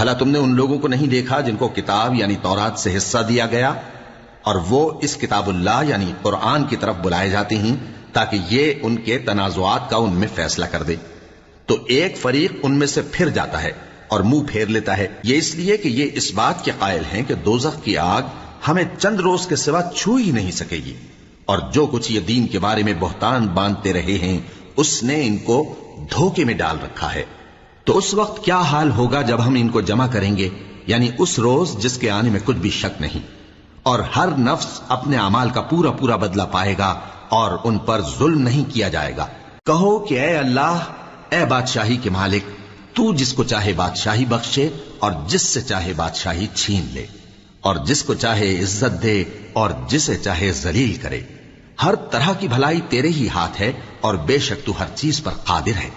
بھلا تم نے ان لوگوں کو نہیں دیکھا جن کو کتاب یعنی تورات سے حصہ دیا گیا اور وہ اس کتاب اللہ یعنی قرآن کی طرف بلائے جاتے ہیں تاکہ یہ ان کے تنازعات کا ان میں فیصلہ کر دے؟ تو ایک فریق ان میں سے پھر جاتا ہے اور منہ پھیر لیتا ہے، یہ اس لیے کہ یہ اس بات کے قائل ہیں کہ دوزخ کی آگ ہمیں چند روز کے سوا چھو ہی نہیں سکے گی، اور جو کچھ یہ دین کے بارے میں بہتان باندھتے رہے ہیں اس نے ان کو دھوکے میں ڈال رکھا ہے۔ تو اس وقت کیا حال ہوگا جب ہم ان کو جمع کریں گے، یعنی اس روز جس کے آنے میں کچھ بھی شک نہیں، اور ہر نفس اپنے اعمال کا پورا پورا بدلہ پائے گا اور ان پر ظلم نہیں کیا جائے گا۔ کہو کہ اے اللہ، اے بادشاہی کے مالک، تو جس کو چاہے بادشاہی بخشے اور جس سے چاہے بادشاہی چھین لے، اور جس کو چاہے عزت دے اور جسے چاہے ذلیل کرے۔ ہر طرح کی بھلائی تیرے ہی ہاتھ ہے اور بے شک تو ہر چیز پر قادر ہے۔